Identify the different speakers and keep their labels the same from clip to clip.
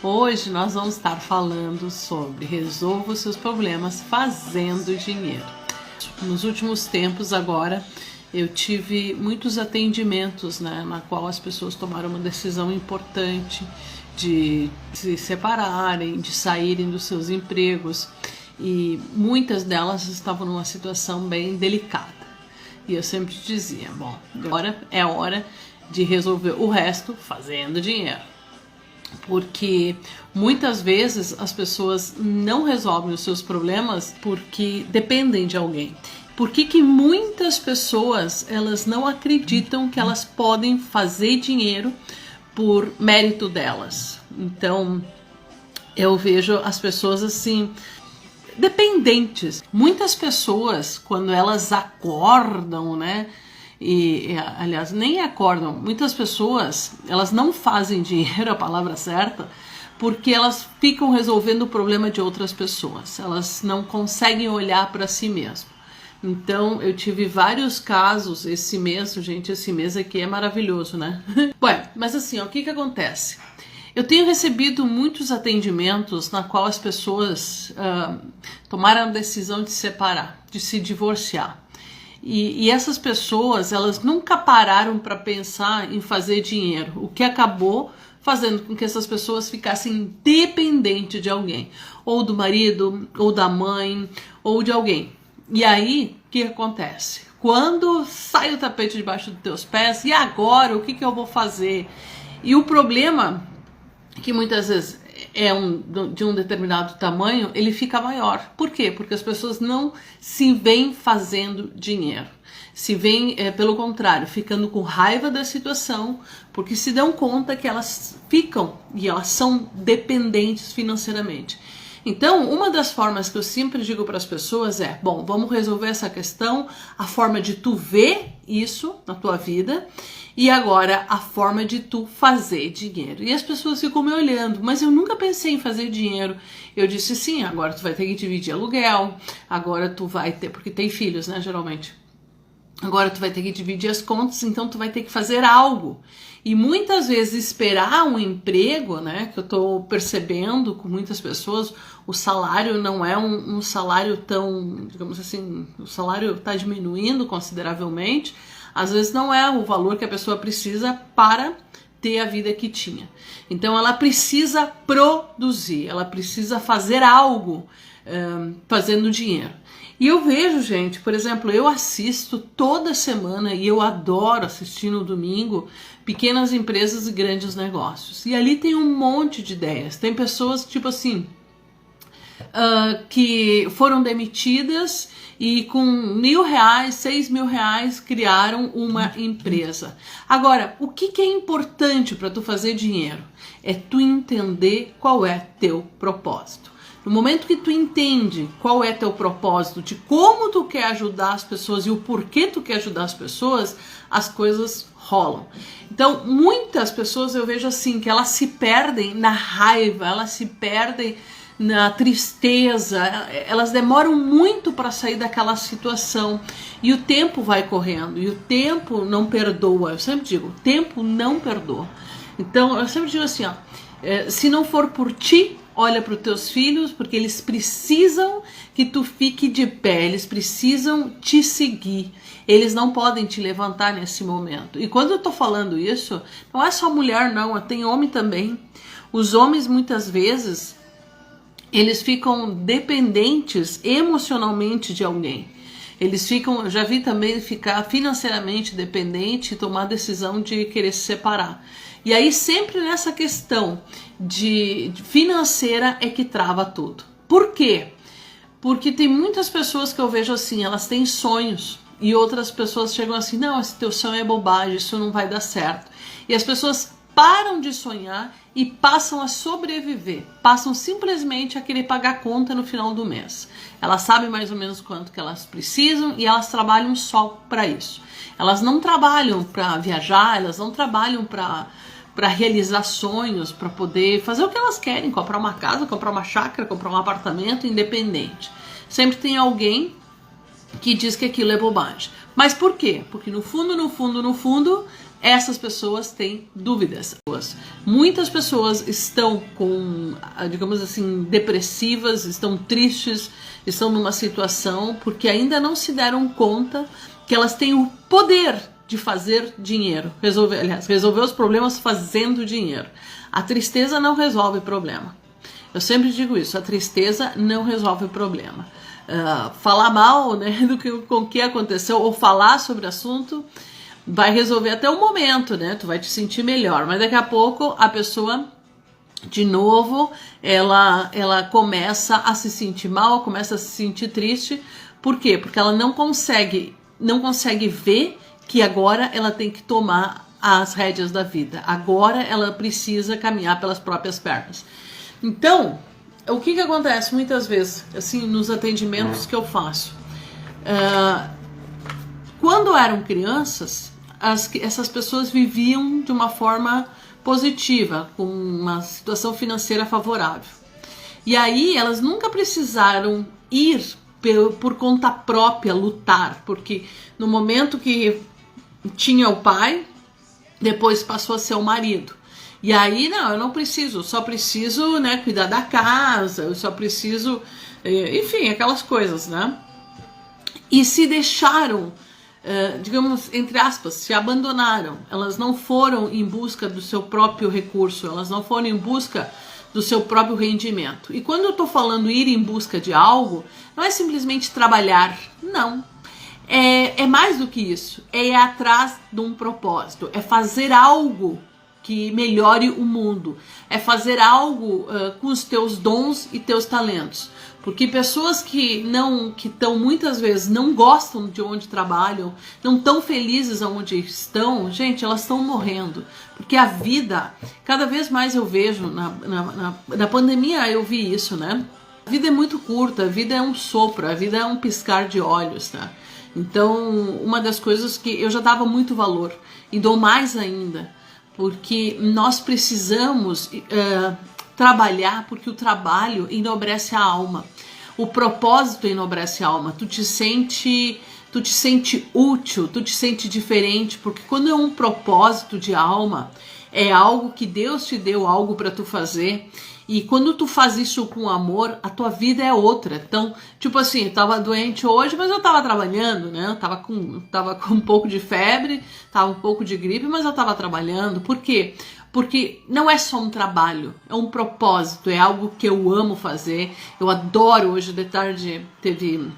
Speaker 1: Hoje nós vamos estar falando sobre resolva os seus problemas fazendo dinheiro. Nos últimos tempos agora eu tive muitos atendimentos, na qual as pessoas tomaram uma decisão importante de se separarem, de saírem dos seus empregos, e muitas delas estavam numa situação bem delicada. E eu sempre dizia, bom, agora é hora de resolver o resto fazendo dinheiro. Porque muitas vezes as pessoas não resolvem os seus problemas porque dependem de alguém. Por que muitas pessoas elas não acreditam que elas podem fazer dinheiro por mérito delas? Então eu vejo as pessoas assim, dependentes. Muitas pessoas, quando elas acordam, aliás, nem acordam. Muitas pessoas, elas não fazem dinheiro, a palavra certa, porque elas ficam resolvendo o problema de outras pessoas. Elas não conseguem olhar para si mesmas. Então, eu tive vários casos esse mês, gente, esse mês aqui é maravilhoso, né? Bom, mas assim, o que acontece? Eu tenho recebido muitos atendimentos na qual as pessoas tomaram a decisão de se separar, de se divorciar. E essas pessoas, elas nunca pararam para pensar em fazer dinheiro, o que acabou fazendo com que essas pessoas ficassem dependentes de alguém, ou do marido, ou da mãe, ou de alguém. E aí, o que acontece? Quando sai o tapete debaixo dos teus pés, e agora, o que eu vou fazer? E o problema, que muitas vezes é de um determinado tamanho, ele fica maior. Por quê? Porque as pessoas não se veem fazendo dinheiro. Se veem, pelo contrário, ficando com raiva da situação, porque se dão conta que elas ficam e elas são dependentes financeiramente. Então, uma das formas que eu sempre digo para as pessoas é, bom, vamos resolver essa questão, a forma de tu ver isso na tua vida e agora a forma de tu fazer dinheiro. E as pessoas ficam me olhando, mas eu nunca pensei em fazer dinheiro. Eu disse, sim, agora tu vai ter que dividir aluguel, agora tu vai ter, porque tem filhos, geralmente. Agora tu vai ter que dividir as contas, então tu vai ter que fazer algo. E muitas vezes esperar um emprego, que eu tô percebendo com muitas pessoas, o salário não é um salário tão, digamos assim, o salário está diminuindo consideravelmente. Às vezes não é o valor que a pessoa precisa para ter a vida que tinha. Então ela precisa produzir, ela precisa fazer algo fazendo dinheiro. E eu vejo, gente, por exemplo, eu assisto toda semana e eu adoro assistir no domingo pequenas empresas e grandes negócios. E ali tem um monte de ideias. Tem pessoas, tipo assim, que foram demitidas e com R$1.000, R$6.000 criaram uma empresa. Agora, o que é importante para tu fazer dinheiro? É tu entender qual é teu propósito. No momento que tu entende qual é teu propósito, de como tu quer ajudar as pessoas e o porquê tu quer ajudar as pessoas, as coisas rolam. Então, muitas pessoas eu vejo assim, que elas se perdem na raiva, elas se perdem na tristeza, elas demoram muito para sair daquela situação e o tempo vai correndo e o tempo não perdoa. Eu sempre digo, o tempo não perdoa. Então, eu sempre digo assim, se não for por ti, olha para os teus filhos, porque eles precisam que tu fique de pé, eles precisam te seguir, eles não podem te levantar nesse momento. E quando eu tô falando isso, não é só mulher não, tem homem também. Os homens muitas vezes, eles ficam dependentes emocionalmente de alguém. Eles ficam, já vi também ficar financeiramente dependente e tomar a decisão de querer se separar. E aí sempre nessa questão de financeira é que trava tudo. Por quê? Porque tem muitas pessoas que eu vejo assim, elas têm sonhos e outras pessoas chegam assim, não, esse teu sonho é bobagem, isso não vai dar certo. E as pessoas param de sonhar e passam a sobreviver, passam simplesmente a querer pagar a conta no final do mês. Elas sabem mais ou menos quanto que elas precisam e elas trabalham só para isso. Elas não trabalham para viajar, elas não trabalham para realizar sonhos, para poder fazer o que elas querem, comprar uma casa, comprar uma chácara, comprar um apartamento independente. Sempre tem alguém que diz que aquilo é bobagem. Mas por quê? Porque no fundo, essas pessoas têm dúvidas. Muitas pessoas estão digamos assim, depressivas, estão tristes, estão numa situação porque ainda não se deram conta que elas têm o poder de fazer dinheiro, resolver os problemas fazendo dinheiro. A tristeza não resolve problema. Eu sempre digo isso, a tristeza não resolve o problema. Falar mal, né, com o que aconteceu ou falar sobre o assunto vai resolver até o momento, né? Tu vai te sentir melhor, mas daqui a pouco a pessoa, de novo, ela começa a se sentir mal, começa a se sentir triste. Por quê? Porque ela não consegue ver que agora ela tem que tomar as rédeas da vida. Agora ela precisa caminhar pelas próprias pernas. Então, o que acontece muitas vezes, assim, nos atendimentos que eu faço? Quando eram crianças, essas pessoas viviam de uma forma positiva, com uma situação financeira favorável. E aí elas nunca precisaram ir por conta própria lutar, porque no momento que tinha o pai, depois passou a ser o marido. E aí, não, eu não preciso, eu só preciso, né, cuidar da casa, eu só preciso, enfim, aquelas coisas, né? E se deixaram, digamos, entre aspas, se abandonaram. Elas não foram em busca do seu próprio recurso, elas não foram em busca do seu próprio rendimento. E quando eu tô falando ir em busca de algo, não é simplesmente trabalhar, não. É mais do que isso, é ir atrás de um propósito, é fazer algo que melhore o mundo, é fazer algo com os teus dons e teus talentos. Porque pessoas que estão muitas vezes não gostam de onde trabalham, não estão felizes onde estão, gente, elas estão morrendo. Porque a vida, cada vez mais eu vejo, na pandemia eu vi isso, né? A vida é muito curta, a vida é um sopro, a vida é um piscar de olhos, né? Então, uma das coisas que eu já dava muito valor e dou mais ainda, porque nós precisamos trabalhar, porque o trabalho enobrece a alma. O propósito enobrece a alma. Tu te sente útil, tu te sente diferente, porque quando é um propósito de alma, é algo que Deus te deu algo para tu fazer. E quando tu faz isso com amor, a tua vida é outra. Então, tipo assim, eu tava doente hoje, mas eu tava trabalhando, né? Eu tava com um pouco de febre, tava um pouco de gripe, mas eu tava trabalhando. Por quê? Porque não é só um trabalho, é um propósito, é algo que eu amo fazer. Eu adoro. Hoje de tarde teve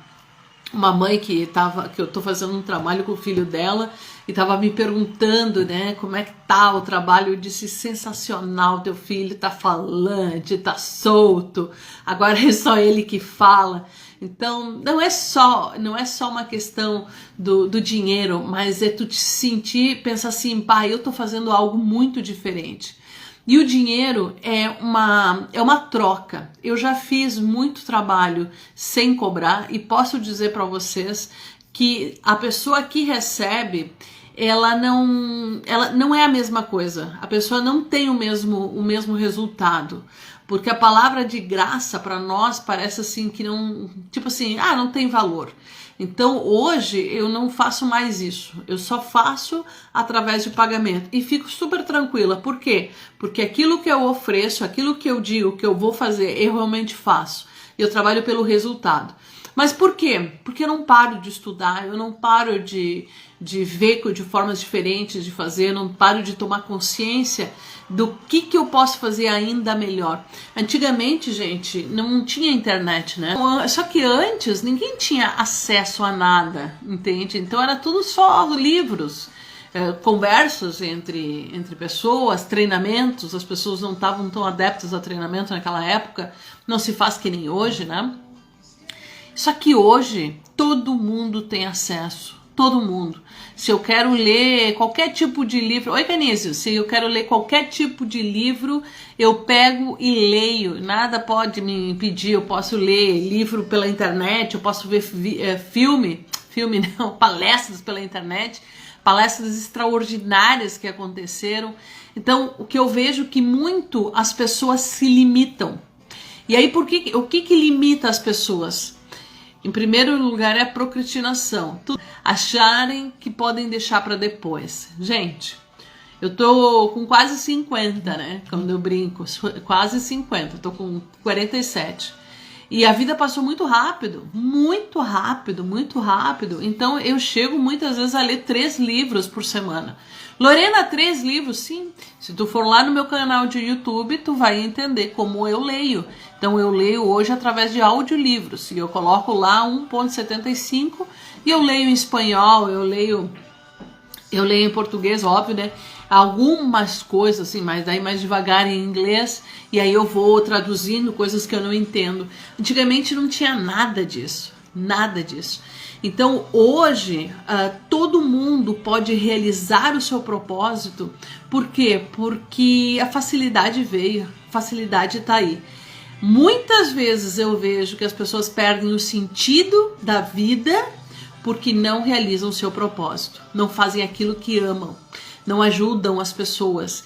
Speaker 1: uma mãe que eu tô fazendo um trabalho com o filho dela e tava me perguntando, né, como é que tá o trabalho. Eu disse, sensacional, teu filho tá falante, tá solto, agora é só ele que fala. Então, não é só uma questão do dinheiro, mas é tu te sentir, pensar assim, pai, eu tô fazendo algo muito diferente. E o dinheiro é uma troca. Eu já fiz muito trabalho sem cobrar e posso dizer para vocês que a pessoa que recebe, ela não é a mesma coisa. A pessoa não tem o mesmo resultado. Porque a palavra de graça para nós parece assim que não, tipo assim, não tem valor. Então hoje eu não faço mais isso, eu só faço através de pagamento e fico super tranquila. Por quê? Porque aquilo que eu ofereço, aquilo que eu digo que eu vou fazer, eu realmente faço. Eu trabalho pelo resultado. Mas por quê? Porque eu não paro de estudar, eu não paro de ver de formas diferentes de fazer, eu não paro de tomar consciência do que eu posso fazer ainda melhor. Antigamente, gente, não tinha internet, né? Só que antes ninguém tinha acesso a nada, entende? Então era tudo só livros, conversas entre pessoas, treinamentos. As pessoas não estavam tão adeptas a treinamento naquela época, não se faz que nem hoje, né? Só que hoje todo mundo tem acesso, todo mundo. Se eu quero ler qualquer tipo de livro, oi Canísio, se eu quero ler qualquer tipo de livro, eu pego e leio, nada pode me impedir. Eu posso ler livro pela internet, eu posso ver filme não, palestras pela internet, palestras extraordinárias que aconteceram. Então, o que eu vejo é que muito as pessoas se limitam. E aí, o que limita as pessoas? Em primeiro lugar é a procrastinação. Acharem que podem deixar para depois. Gente, Eu tô com quase 50, né? Quando eu brinco, quase 50, tô com 47. E a vida passou muito rápido, muito rápido, muito rápido. Então eu chego muitas vezes a ler 3 livros por semana. Lorena, 3 livros? Sim. Se tu for lá no meu canal de YouTube, tu vai entender como eu leio. Então eu leio hoje através de audiolivros. E eu coloco lá 1.75 e eu leio em espanhol, eu leio em português, óbvio, né? Algumas coisas assim, mas daí mais devagar em inglês, e aí eu vou traduzindo coisas que eu não entendo. Antigamente não tinha nada disso, nada disso. Então hoje todo mundo pode realizar o seu propósito. Por quê? Porque a facilidade veio, a facilidade tá aí. Muitas vezes eu vejo que as pessoas perdem o sentido da vida porque não realizam o seu propósito, não fazem aquilo que amam, não ajudam as pessoas.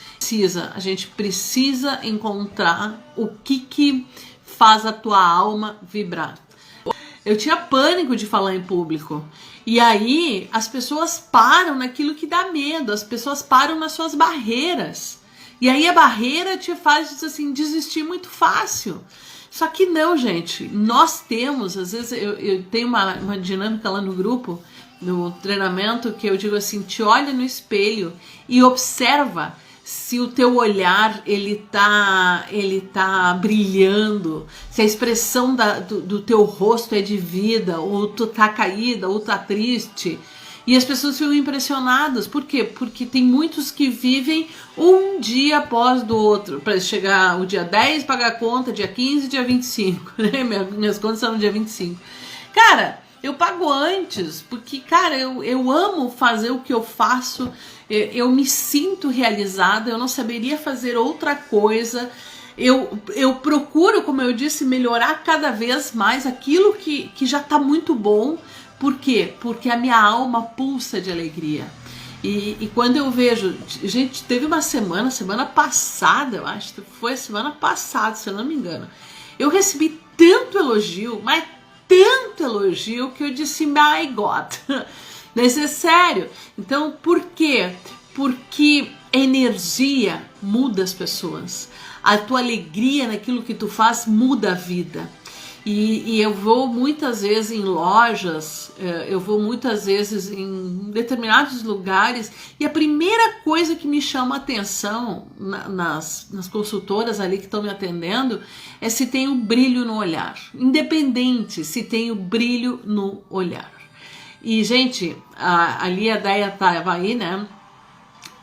Speaker 1: A gente precisa encontrar o que faz a tua alma vibrar. Eu tinha pânico de falar em público. E aí as pessoas param naquilo que dá medo, as pessoas param nas suas barreiras. E aí a barreira te faz assim, desistir muito fácil. Só que não, gente, nós temos, às vezes eu tenho uma dinâmica lá no grupo, no treinamento, que eu digo assim, te olha no espelho e observa se o teu olhar ele tá brilhando, se a expressão do teu rosto é de vida, ou tu tá caída, ou tá triste. E as pessoas ficam impressionadas. Por quê? Porque tem muitos que vivem um dia após do outro. Para chegar o dia 10, pagar a conta, dia 15, dia 25. Né? Minhas contas são no dia 25. Cara, eu pago antes. Porque, cara, eu amo fazer o que eu faço. Eu me sinto realizada. Eu não saberia fazer outra coisa. Eu procuro, como eu disse, melhorar cada vez mais aquilo que já está muito bom. Por quê? Porque a minha alma pulsa de alegria. E quando eu vejo... Gente, teve uma semana passada, eu acho que foi a semana passada, se eu não me engano. Eu recebi tanto elogio, mas tanto elogio, que eu disse, my God. Isso é sério. Então, por quê? Porque energia muda as pessoas. A tua alegria naquilo que tu faz muda a vida. E eu vou muitas vezes em lojas, eu vou muitas vezes em determinados lugares, e a primeira coisa que me chama a atenção nas consultoras ali que estão me atendendo é se tem um brilho no olhar, independente se tem o brilho no olhar. E, gente, ali a Deia estava aí, né?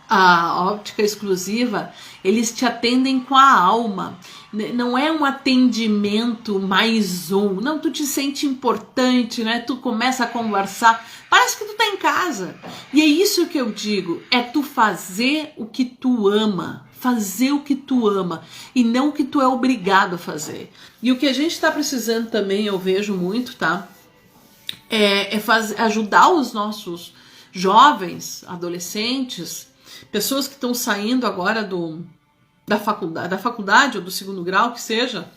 Speaker 1: A óptica exclusiva, eles te atendem com a alma. Não é um atendimento mais um. Não, tu te sente importante, né? Tu começa a conversar, parece que tu tá em casa. E é isso que eu digo, é tu fazer o que tu ama. Fazer o que tu ama e não o que tu é obrigado a fazer. E o que a gente tá precisando também, eu vejo muito, tá? Ajudar os nossos jovens, adolescentes, pessoas que estão saindo agora da faculdade ou do segundo grau, que seja,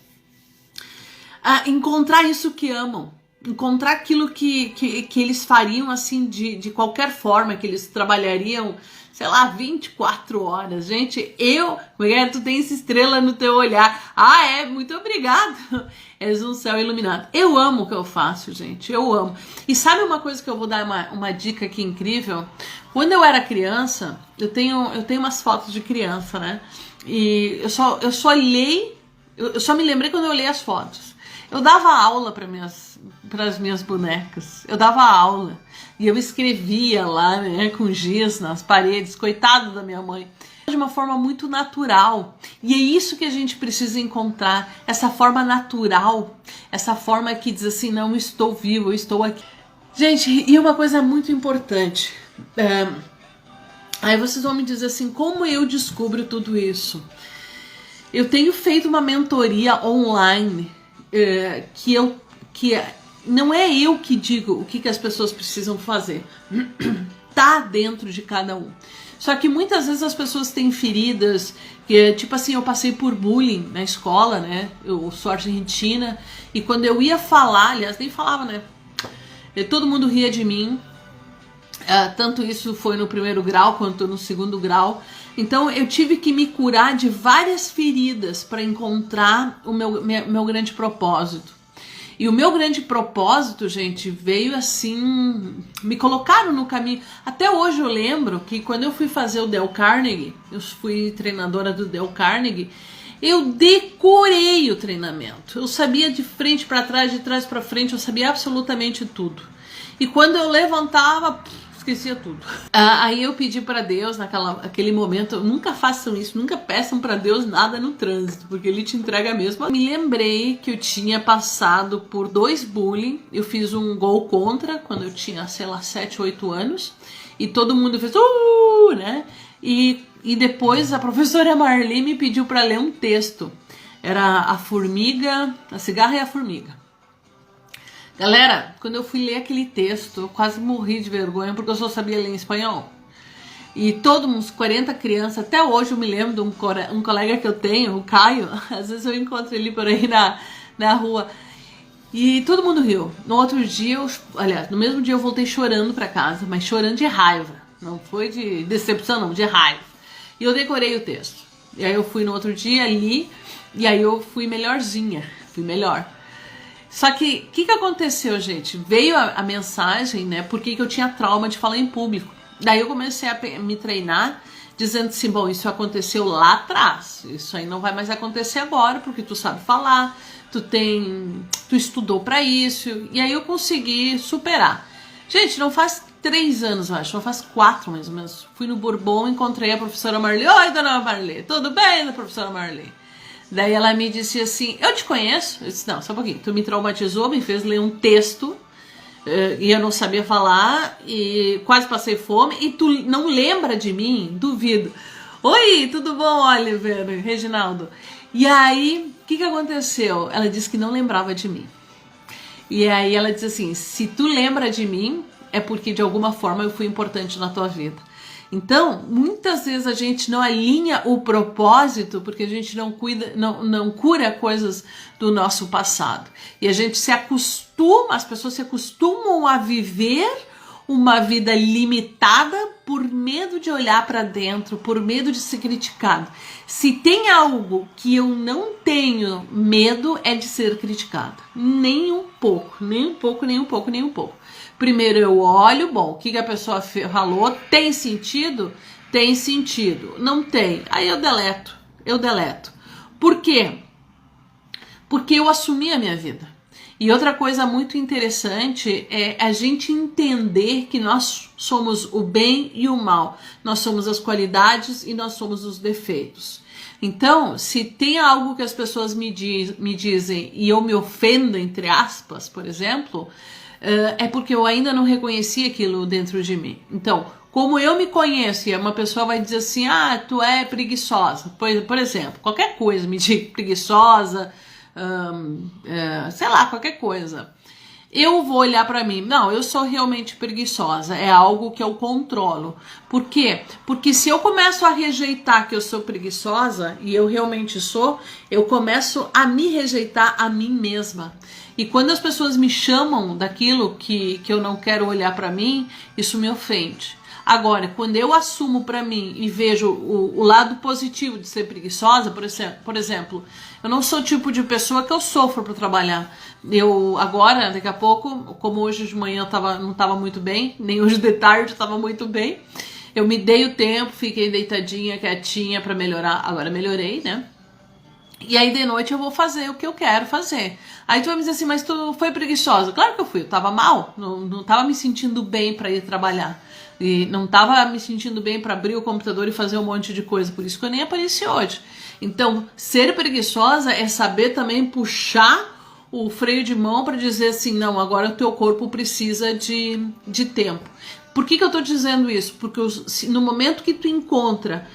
Speaker 1: a encontrar isso que amam, encontrar aquilo que eles fariam assim de qualquer forma, que eles trabalhariam, sei lá, 24 horas. Gente, tu tens estrela no teu olhar. Muito obrigado. És um céu iluminado. Eu amo o que eu faço, gente, eu amo. E sabe uma coisa que eu vou dar uma dica aqui incrível? Quando eu era criança, eu tenho umas fotos de criança, né? E eu só me lembrei quando eu olhei as fotos. Eu dava aula para as minhas bonecas. Eu dava aula. E eu escrevia lá, né, com giz nas paredes. Coitado da minha mãe. De uma forma muito natural. E é isso que a gente precisa encontrar. Essa forma natural. Essa forma que diz assim, não estou vivo, eu estou aqui. Gente, e uma coisa muito importante. Aí vocês vão me dizer assim, como eu descubro tudo isso? Eu tenho feito uma mentoria online que não é eu que digo o que as pessoas precisam fazer. Tá dentro de cada um. Só que muitas vezes as pessoas têm feridas, que tipo assim, eu passei por bullying na escola, né? Eu sou argentina, e quando eu ia falar, aliás, nem falava, né? Todo mundo ria de mim. Tanto isso foi no primeiro grau quanto no segundo grau. Então eu tive que me curar de várias feridas para encontrar o meu grande propósito. E o meu grande propósito, gente, veio assim, me colocaram no caminho. Até hoje eu lembro que quando eu fui fazer o Dale Carnegie, eu fui treinadora do Dale Carnegie, eu decorei o treinamento. Eu sabia de frente para trás, de trás para frente, eu sabia absolutamente tudo. E quando eu levantava, esquecia tudo. Aí eu pedi para Deus, naquele momento, nunca façam isso, nunca peçam para Deus nada no trânsito, porque Ele te entrega mesmo. Eu me lembrei que eu tinha passado por 2 bullying, eu fiz um gol contra, quando eu tinha, sei lá, 7, 8 anos, e todo mundo fez, né? E depois a professora Marli me pediu para ler um texto, era a formiga, a cigarra e a formiga. Galera, quando eu fui ler aquele texto, eu quase morri de vergonha porque eu só sabia ler em espanhol. E todos uns 40 crianças, até hoje eu me lembro de um colega que eu tenho, o Caio, às vezes eu encontro ele por aí na rua, e todo mundo riu. No outro dia, aliás, no mesmo dia eu voltei chorando pra casa, mas chorando de raiva, não foi de decepção não, de raiva. E eu decorei o texto. E aí eu fui no outro dia, li, e aí eu fui melhorzinha, fui melhor. Só que, o que aconteceu, gente? Veio a mensagem, né? Porque eu tinha trauma de falar em público. Daí eu comecei a me treinar, dizendo assim, bom, isso aconteceu lá atrás. Isso aí não vai mais acontecer agora, porque tu sabe falar, tu estudou pra isso. E aí eu consegui superar. Gente, não faz 3 anos, eu acho, não faz 4 mais ou menos. Fui no Bourbon, encontrei a professora Marli. Oi, dona Marli, tudo bem, professora Marli? Daí ela me disse assim, eu te conheço? Eu disse, não, só um pouquinho, tu me traumatizou, me fez ler um texto, e eu não sabia falar, e quase passei fome, e tu não lembra de mim? Duvido. Oi, tudo bom, Oliver, Reginaldo? E aí, o que aconteceu? Ela disse que não lembrava de mim. E aí ela disse assim, se tu lembra de mim, é porque de alguma forma eu fui importante na tua vida. Então, muitas vezes a gente não alinha o propósito porque a gente não cura coisas do nosso passado. E a gente se acostuma, as pessoas se acostumam a viver uma vida limitada por medo de olhar para dentro, por medo de ser criticado. Se tem algo que eu não tenho medo é de ser criticado. Nem um pouco, nem um pouco, nem um pouco, nem um pouco. Primeiro eu olho, bom, o que a pessoa falou, tem sentido? Tem sentido. Não tem, aí eu deleto. Por quê? Porque eu assumi a minha vida. E outra coisa muito interessante é a gente entender que nós somos o bem e o mal. Nós somos as qualidades e nós somos os defeitos. Então, se tem algo que as pessoas me dizem e eu me ofendo, entre aspas, por exemplo, é porque eu ainda não reconheci aquilo dentro de mim. Então, como eu me conheço e uma pessoa vai dizer assim, tu é preguiçosa, por exemplo, qualquer coisa, me diga preguiçosa, sei lá, qualquer coisa. Eu vou olhar pra mim, não, eu sou realmente preguiçosa, é algo que eu controlo. Por quê? Porque se eu começo a rejeitar que eu sou preguiçosa, e eu realmente sou, eu começo a me rejeitar a mim mesma. E quando as pessoas me chamam daquilo que eu não quero olhar pra mim, isso me ofende. Agora, quando eu assumo pra mim e vejo o lado positivo de ser preguiçosa, por exemplo, eu não sou o tipo de pessoa que eu sofro para trabalhar. Eu agora, daqui a pouco, como hoje de manhã eu não estava muito bem, nem hoje de tarde eu estava muito bem, eu me dei o tempo, fiquei deitadinha, quietinha para melhorar. Agora melhorei, né? E aí de noite eu vou fazer o que eu quero fazer. Aí tu vai me dizer assim, mas tu foi preguiçosa? Claro que eu fui, eu tava mal, não tava me sentindo bem para ir trabalhar. E não tava me sentindo bem para abrir o computador e fazer um monte de coisa, por isso que eu nem apareci hoje. Então, ser preguiçosa é saber também puxar o freio de mão para dizer assim, não, agora o teu corpo precisa de tempo. Por que eu tô dizendo isso? Porque no momento que tu encontra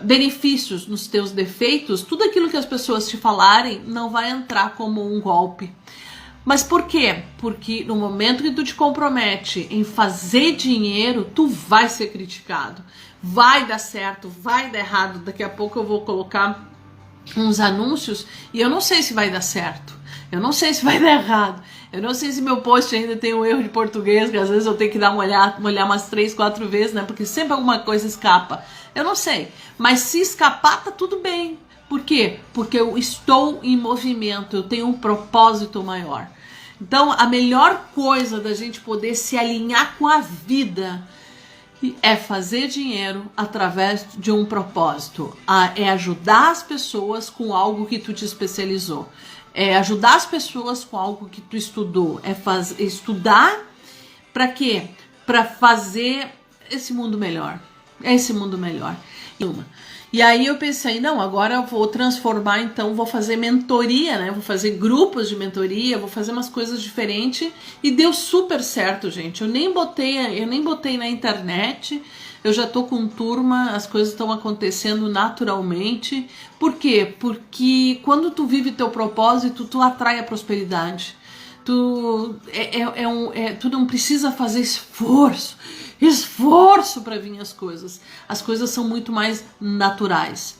Speaker 1: benefícios nos teus defeitos, tudo aquilo que as pessoas te falarem não vai entrar como um golpe. Mas por quê? Porque no momento que tu te compromete em fazer dinheiro, tu vai ser criticado. Vai dar certo, vai dar errado. Daqui a pouco eu vou colocar uns anúncios e eu não sei se vai dar certo. Eu não sei se vai dar errado. Eu não sei se meu post ainda tem um erro de português, que às vezes eu tenho que dar uma olhar umas 3, 4 vezes, né? Porque sempre alguma coisa escapa. Eu não sei. Mas se escapar, tá tudo bem. Por quê? Porque eu estou em movimento, eu tenho um propósito maior. Então, a melhor coisa da gente poder se alinhar com a vida é fazer dinheiro através de um propósito. É ajudar as pessoas com algo que tu te especializou. É ajudar as pessoas com algo que tu estudou. É estudar para quê? Para fazer esse mundo melhor. Esse mundo melhor. E aí eu pensei, não, agora eu vou transformar, então vou fazer mentoria, né? Vou fazer grupos de mentoria, vou fazer umas coisas diferentes. E deu super certo, gente. Eu nem botei na internet. Eu já tô com turma, as coisas estão acontecendo naturalmente. Por quê? Porque quando tu vive teu propósito, tu atrai a prosperidade. Tu não precisa fazer esforço para vir as coisas. As coisas são muito mais naturais.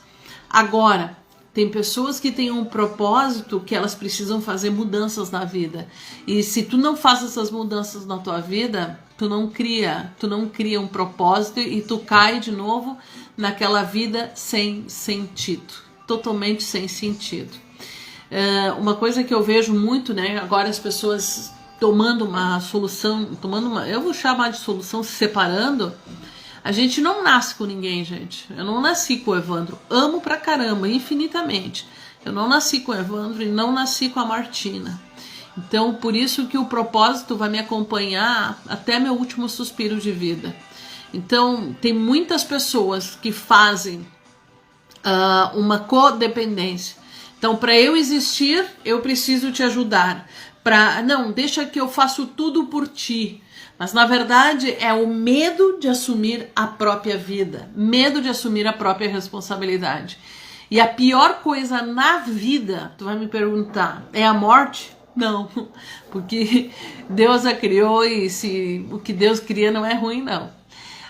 Speaker 1: Agora, tem pessoas que têm um propósito que elas precisam fazer mudanças na vida. E se tu não faz essas mudanças na tua vida, tu não cria um propósito e tu cai de novo naquela vida sem sentido, totalmente sem sentido. Uma coisa que eu vejo muito, né, agora as pessoas tomando uma solução, eu vou chamar de solução, se separando. A gente não nasce com ninguém, gente. Eu não nasci com o Evandro. Amo pra caramba, infinitamente. Eu não nasci com o Evandro e não nasci com a Martina. Então, por isso que o propósito vai me acompanhar até meu último suspiro de vida. Então, tem muitas pessoas que fazem uma codependência. Então, para eu existir, eu preciso te ajudar. Não, deixa que eu faço tudo por ti. Mas, na verdade, é o medo de assumir a própria vida. Medo de assumir a própria responsabilidade. E a pior coisa na vida, tu vai me perguntar, é a morte? Não, porque Deus a criou e o que Deus cria não é ruim, não.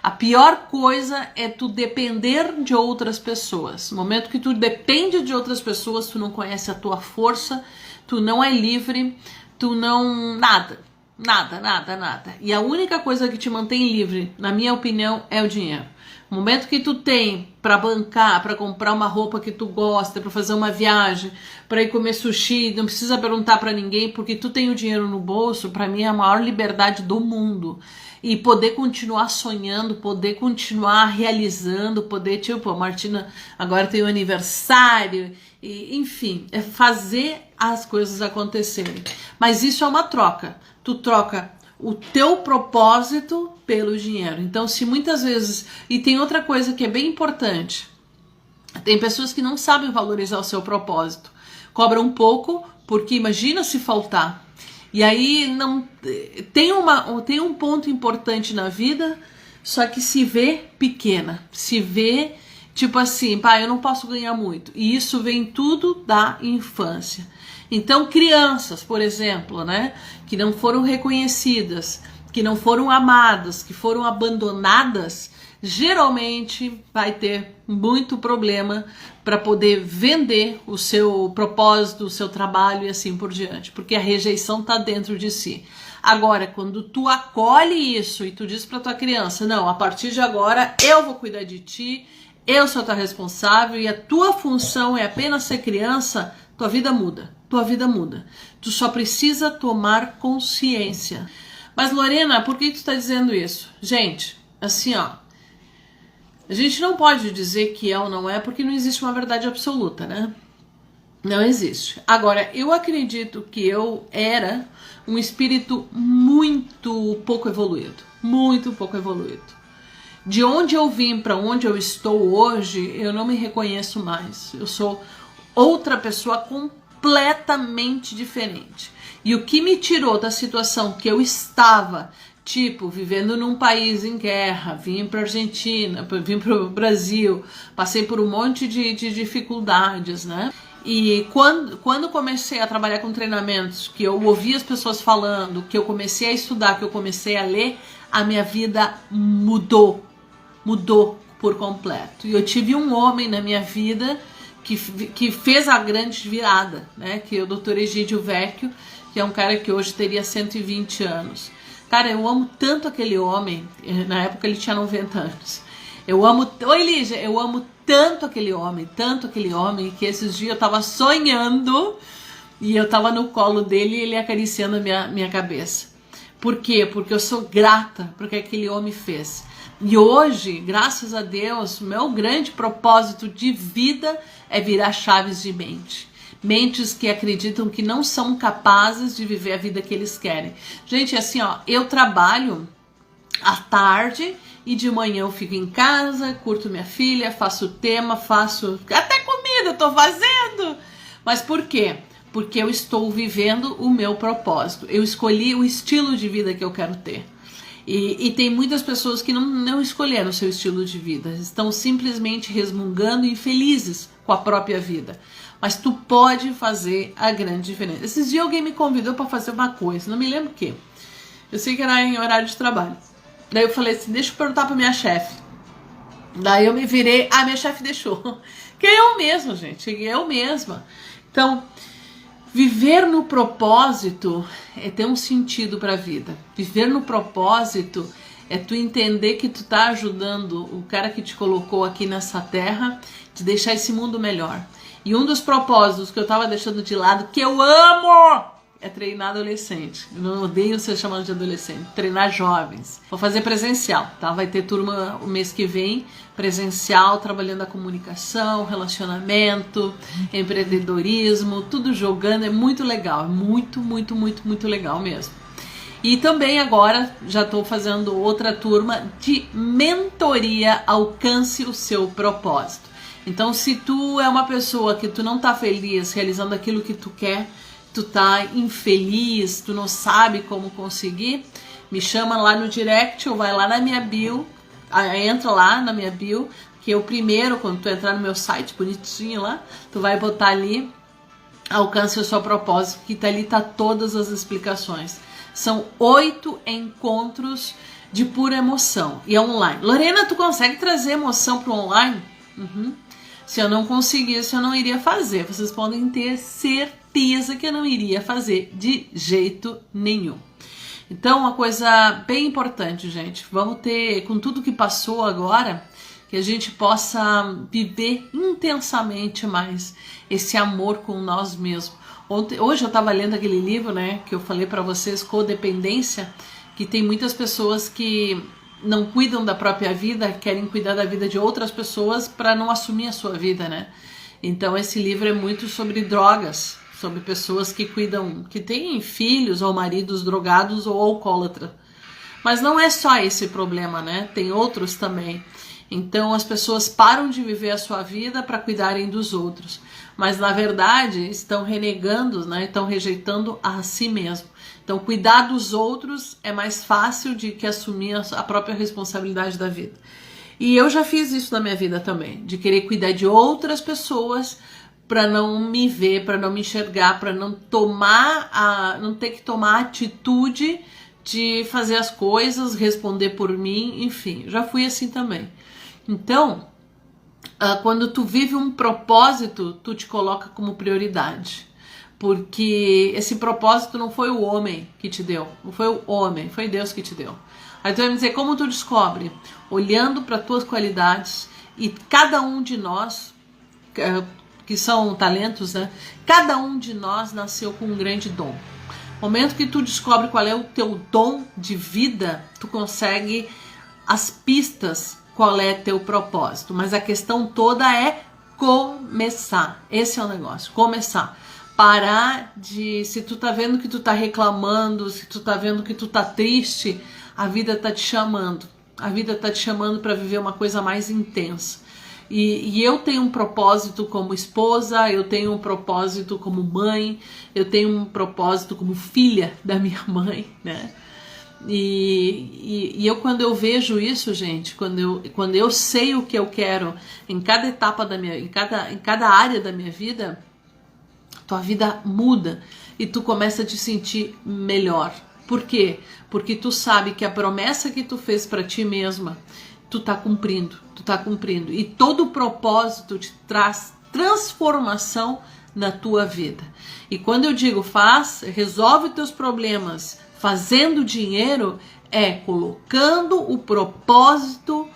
Speaker 1: A pior coisa é tu depender de outras pessoas. No momento que tu depende de outras pessoas, tu não conhece a tua força, tu não é livre, tu não... Nada. E a única coisa que te mantém livre, na minha opinião, é o dinheiro. No momento que tu tem para bancar, para comprar uma roupa que tu gosta, para fazer uma viagem, para ir comer sushi, não precisa perguntar para ninguém, porque tu tem o dinheiro no bolso, para mim é a maior liberdade do mundo. E poder continuar sonhando, poder continuar realizando, poder, tipo, a Martina agora tem o aniversário, e, enfim, é fazer as coisas acontecerem. Mas isso é uma troca. Tu troca o teu propósito pelo dinheiro. Então, se muitas vezes... E tem outra coisa que é bem importante. Tem pessoas que não sabem valorizar o seu propósito. Cobram um pouco, porque imagina se faltar. E aí não tem um ponto importante na vida, só que se vê pequena. Se vê, tipo assim, eu não posso ganhar muito. E isso vem tudo da infância. Então, crianças, por exemplo, né, que não foram reconhecidas, que não foram amadas, que foram abandonadas, geralmente vai ter muito problema para poder vender o seu propósito, o seu trabalho e assim por diante, porque a rejeição está dentro de si. Agora, quando tu acolhe isso e tu diz para tua criança, não, a partir de agora eu vou cuidar de ti, eu sou tua responsável e a tua função é apenas ser criança, tua vida muda. Tua vida muda. Tu só precisa tomar consciência. Mas, Lorena, por que tu está dizendo isso? Gente, assim, ó, a gente não pode dizer que é ou não é, porque não existe uma verdade absoluta, né? Não existe. Agora, eu acredito que eu era um espírito muito pouco evoluído. Muito pouco evoluído. De onde eu vim para onde eu estou hoje, eu não me reconheço mais. Eu sou outra pessoa completamente diferente. E o que me tirou da situação que eu estava, tipo, vivendo num país em guerra, vim para Argentina, vim para o Brasil, passei por um monte de dificuldades, né? E quando comecei a trabalhar com treinamentos, que eu ouvi as pessoas falando, que eu comecei a estudar, que eu comecei a ler, a minha vida mudou por completo. E eu tive um homem na minha vida que fez a grande virada, né? Que é o Dr. Egídio Vecchio, que é um cara que hoje teria 120 anos. Cara, eu amo tanto aquele homem, na época ele tinha 90 anos. Oi Lígia, eu amo tanto aquele homem, que esses dias eu tava sonhando e eu tava no colo dele e ele acariciando a minha cabeça. Por quê? Porque eu sou grata porque aquele homem fez. E hoje, graças a Deus, meu grande propósito de vida é virar chaves de mente. Mentes que acreditam que não são capazes de viver a vida que eles querem. Gente, assim, ó, eu trabalho à tarde e de manhã eu fico em casa, curto minha filha, faço tema, faço até comida, eu tô fazendo. Mas por quê? Porque eu estou vivendo o meu propósito. Eu escolhi o estilo de vida que eu quero ter. E tem muitas pessoas que não escolheram o seu estilo de vida, estão simplesmente resmungando e infelizes com a própria vida. Mas tu pode fazer a grande diferença. Esses dias alguém me convidou para fazer uma coisa, não me lembro o que. Eu sei que era em horário de trabalho. Daí eu falei assim, deixa eu perguntar para minha chefe. Daí eu me virei, minha chefe deixou. Que é eu mesma, gente, eu mesma. Então, viver no propósito é ter um sentido para a vida. Viver no propósito é tu entender que tu tá ajudando o cara que te colocou aqui nessa terra de deixar esse mundo melhor. E um dos propósitos que eu tava deixando de lado, que eu amo, é treinar adolescente. Eu não odeio ser chamado de adolescente, treinar jovens. Vou fazer presencial, tá? Vai ter turma o mês que vem, presencial, trabalhando a comunicação, relacionamento, empreendedorismo, tudo jogando, é muito legal, é muito legal mesmo. E também agora já estou fazendo outra turma de mentoria Alcance o Seu Propósito. Então, se tu é uma pessoa que tu não tá feliz realizando aquilo que tu quer, tu tá infeliz, tu não sabe como conseguir, me chama lá no direct ou vai lá na minha bio, entra lá na minha bio, que é o primeiro, quando tu entrar no meu site, bonitinho lá, tu vai botar ali, Alcance o Seu Propósito, que tá ali, tá todas as explicações. São 8 encontros de pura emoção e é online. Lorena, tu consegue trazer emoção pro online? Se eu não conseguisse, eu não iria fazer. Vocês podem ter certeza que eu não iria fazer de jeito nenhum. Então, uma coisa bem importante, gente. Vamos ter, com tudo que passou agora, que a gente possa viver intensamente mais esse amor com nós mesmos. Hoje eu estava lendo aquele livro, né, que eu falei para vocês, Codependência, que tem muitas pessoas que não cuidam da própria vida, querem cuidar da vida de outras pessoas para não assumir a sua vida, né? Então esse livro é muito sobre drogas, sobre pessoas que cuidam, que têm filhos ou maridos drogados ou alcoólatras. Mas não é só esse problema, né? Tem outros também. Então as pessoas param de viver a sua vida para cuidarem dos outros. Mas na verdade estão renegando, né? Estão rejeitando a si mesmo. Então cuidar dos outros é mais fácil de que assumir a própria responsabilidade da vida. E eu já fiz isso na minha vida também, de querer cuidar de outras pessoas para não me ver, para não me enxergar, para não ter que tomar a atitude de fazer as coisas, responder por mim, enfim, já fui assim também. Então, quando tu vive um propósito, tu te coloca como prioridade. Porque esse propósito não foi o homem que te deu, não foi o homem, foi Deus que te deu. Aí tu vai me dizer, como tu descobre? Olhando para tuas qualidades, e cada um de nós, que são talentos, né? Cada um de nós nasceu com um grande dom. No momento que tu descobre qual é o teu dom de vida, tu consegue as pistas, qual é teu propósito. Mas a questão toda é começar. Esse é o negócio, começar. Parar de, se tu tá vendo que tu tá reclamando, se tu tá vendo que tu tá triste, a vida tá te chamando. A vida tá te chamando para viver uma coisa mais intensa. E eu tenho um propósito como esposa, eu tenho um propósito como mãe, eu tenho um propósito como filha da minha mãe, né? E eu, quando eu vejo isso, gente, quando eu sei o que eu quero em cada etapa da minha, em cada área da minha vida, tua vida muda e tu começa a te sentir melhor. Por quê? Porque tu sabe que a promessa que tu fez para ti mesma, tu tá cumprindo. E todo o propósito te traz transformação na tua vida. E quando eu digo resolve teus problemas fazendo dinheiro, é colocando o propósito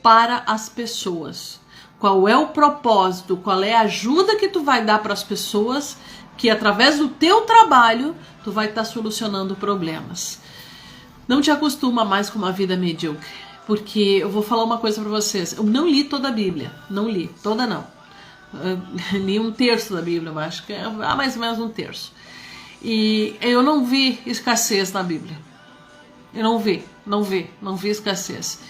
Speaker 1: para as pessoas. Qual é o propósito? Qual é a ajuda que tu vai dar para as pessoas, que através do teu trabalho tu vai estar solucionando problemas. Não te acostuma mais com uma vida medíocre, porque eu vou falar uma coisa para vocês. Eu não li toda a Bíblia, não li, toda não. Eu li um terço da Bíblia, eu acho que é mais ou menos um terço. E eu não vi escassez na Bíblia. Eu não vi escassez.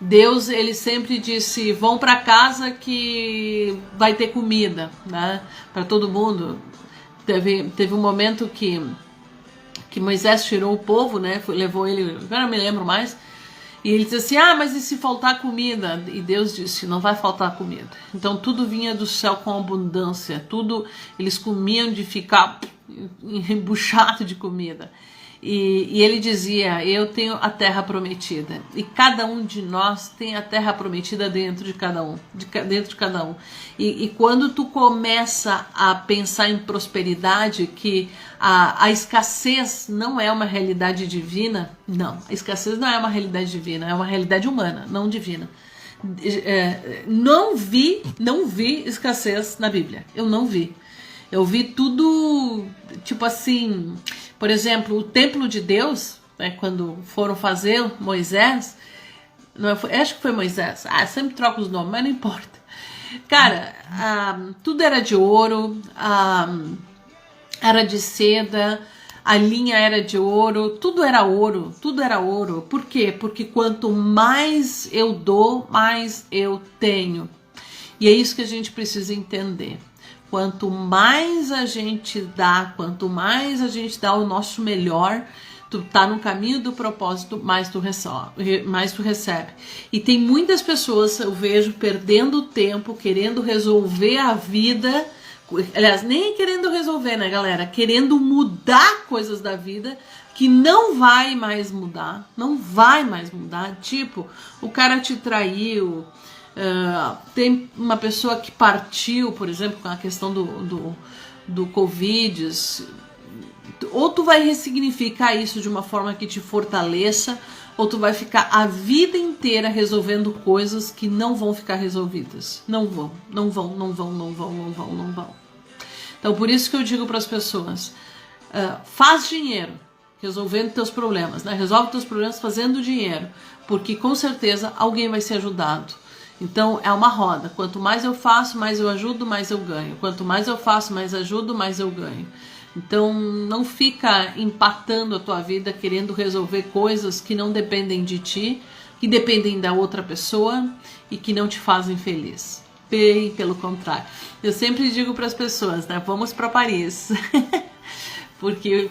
Speaker 1: Deus, ele sempre disse, vão para casa que vai ter comida, né, para todo mundo. Teve um momento que Moisés tirou o povo, né, levou ele, agora não me lembro mais, e ele disse assim, mas e se faltar comida? E Deus disse, não vai faltar comida. Então tudo vinha do céu com abundância, tudo, eles comiam de ficar embuchado de comida. E ele dizia, eu tenho a terra prometida. E cada um de nós tem a terra prometida dentro de cada um. E quando tu começa a pensar em prosperidade, que a escassez não é uma realidade divina, não. A escassez não é uma realidade divina, é uma realidade humana, não divina. Não vi escassez na Bíblia. Eu não vi. Eu vi tudo, tipo assim... Por exemplo, o templo de Deus, né, quando foram fazer Moisés, acho que foi Moisés, sempre troco os nomes, mas não importa. Cara, tudo era de ouro, era de seda, a linha era de ouro, tudo era ouro. Por quê? Porque quanto mais eu dou, mais eu tenho. E é isso que a gente precisa entender. Quanto mais a gente dá, quanto mais a gente dá o nosso melhor, tu tá no caminho do propósito, mais tu recebe. E tem muitas pessoas, eu vejo, perdendo tempo, querendo resolver a vida, aliás, nem querendo resolver, né, galera? Querendo mudar coisas da vida que não vai mais mudar. Tipo, o cara te traiu. Tem uma pessoa que partiu, por exemplo, com a questão do Covid, ou tu vai ressignificar isso de uma forma que te fortaleça, ou tu vai ficar a vida inteira resolvendo coisas que não vão ficar resolvidas. Não vão. Então por isso que eu digo para as pessoas, faz dinheiro resolvendo teus problemas, né? Resolve teus problemas fazendo dinheiro, porque com certeza alguém vai ser ajudado. Então é uma roda, quanto mais eu faço, mais eu ajudo, mais eu ganho. Quanto mais eu faço, mais ajudo, mais eu ganho. Então não fica empatando a tua vida, querendo resolver coisas que não dependem de ti, que dependem da outra pessoa e que não te fazem feliz. Bem pelo contrário. Eu sempre digo para as pessoas, né, vamos para Paris. Porque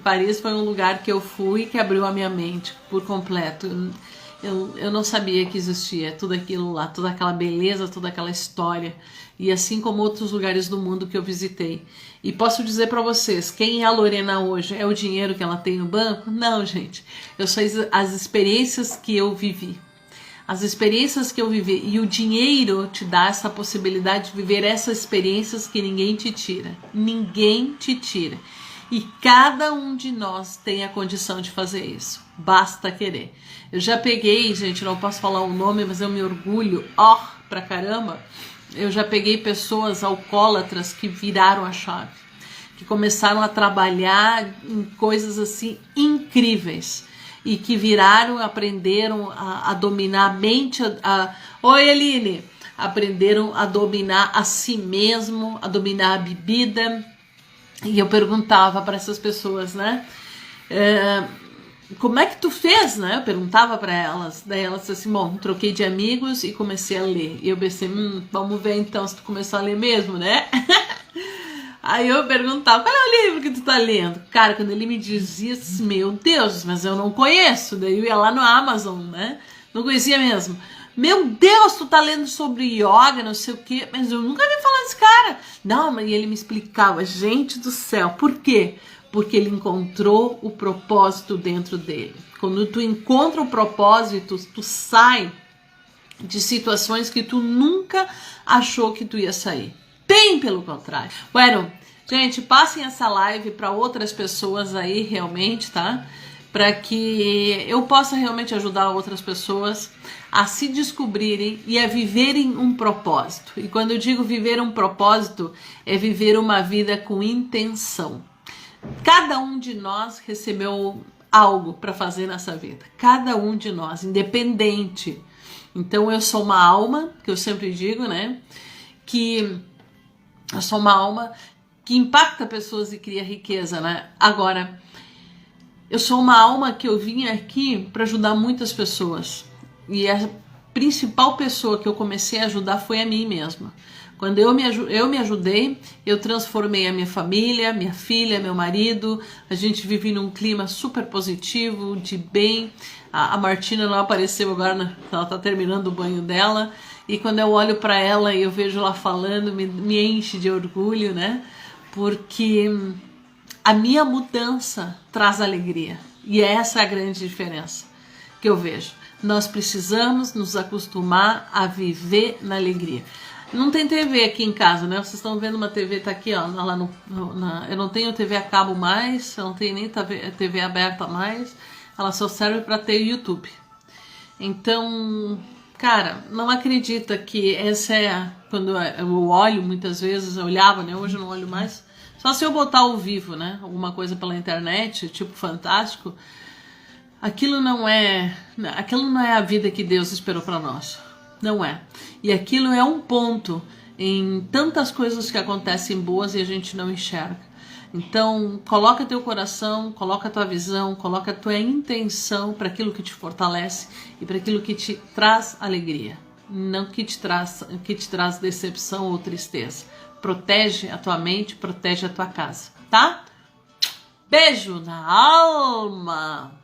Speaker 1: Paris foi um lugar que eu fui que abriu a minha mente por completo. Eu não sabia que existia tudo aquilo lá, toda aquela beleza, toda aquela história. E assim como outros lugares do mundo que eu visitei. E posso dizer para vocês, quem é a Lorena hoje? É o dinheiro que ela tem no banco? Não, gente. Eu sou as experiências que eu vivi. As experiências que eu vivi. E o dinheiro te dá essa possibilidade de viver essas experiências que ninguém te tira. Ninguém te tira. E cada um de nós tem a condição de fazer isso. Basta querer. Eu já peguei, gente, não posso falar o nome, mas eu me orgulho, pra caramba. Eu já peguei pessoas alcoólatras que viraram a chave. Que começaram a trabalhar em coisas assim incríveis. E que viraram, aprenderam a dominar a mente. Oi, Eline! Aprenderam a dominar a si mesmo, a dominar a bebida. E eu perguntava para essas pessoas, né? Como é que tu fez, né? Eu perguntava para elas. Daí elas disseram assim, bom, troquei de amigos e comecei a ler. E eu pensei, vamos ver então se tu começou a ler mesmo, né? Aí eu perguntava, qual é o livro que tu tá lendo? Cara, quando ele me dizia, meu Deus, mas eu não conheço. Daí eu ia lá no Amazon, né? Não conhecia mesmo. Meu Deus, tu tá lendo sobre yoga, não sei o quê, mas eu nunca vi falar desse cara. Não, mas ele me explicava, gente do céu, por quê? Porque ele encontrou o propósito dentro dele. Quando tu encontra o propósito, tu sai de situações que tu nunca achou que tu ia sair. Bem pelo contrário. Bueno, gente, passem essa live para outras pessoas aí realmente, tá? Para que eu possa realmente ajudar outras pessoas a se descobrirem e a viverem um propósito. E quando eu digo viver um propósito, é viver uma vida com intenção. Cada um de nós recebeu algo para fazer nessa vida. Cada um de nós, independente. Então eu sou uma alma, que eu sempre digo, né? Que eu sou uma alma que impacta pessoas e cria riqueza, né? Agora, eu sou uma alma que eu vim aqui para ajudar muitas pessoas. E a principal pessoa que eu comecei a ajudar foi a mim mesma. Quando eu me ajudei, eu transformei a minha família, minha filha, meu marido. A gente vive num clima super positivo, de bem. A Martina não apareceu agora, ela tá terminando o banho dela. E quando eu olho para ela e eu vejo ela falando, me enche de orgulho, né? Porque a minha mudança traz alegria. E essa é a grande diferença que eu vejo. Nós precisamos nos acostumar a viver na alegria. Não tem TV aqui em casa, né? Vocês estão vendo uma TV, tá aqui, ó, lá eu não tenho TV a cabo mais, eu não tenho nem TV aberta mais, ela só serve para ter YouTube. Então, cara, não acredita que essa é quando eu olho muitas vezes, eu olhava, né? Hoje eu não olho mais, só se eu botar ao vivo, né? Alguma coisa pela internet, tipo Fantástico, aquilo não é a vida que Deus esperou para nós. Não é. E aquilo é um ponto em tantas coisas que acontecem boas e a gente não enxerga. Então, coloca teu coração, coloca a tua visão, coloca a tua intenção para aquilo que te fortalece e para aquilo que te traz alegria. Não que te traz decepção ou tristeza. Protege a tua mente, protege a tua casa, tá? Beijo na alma!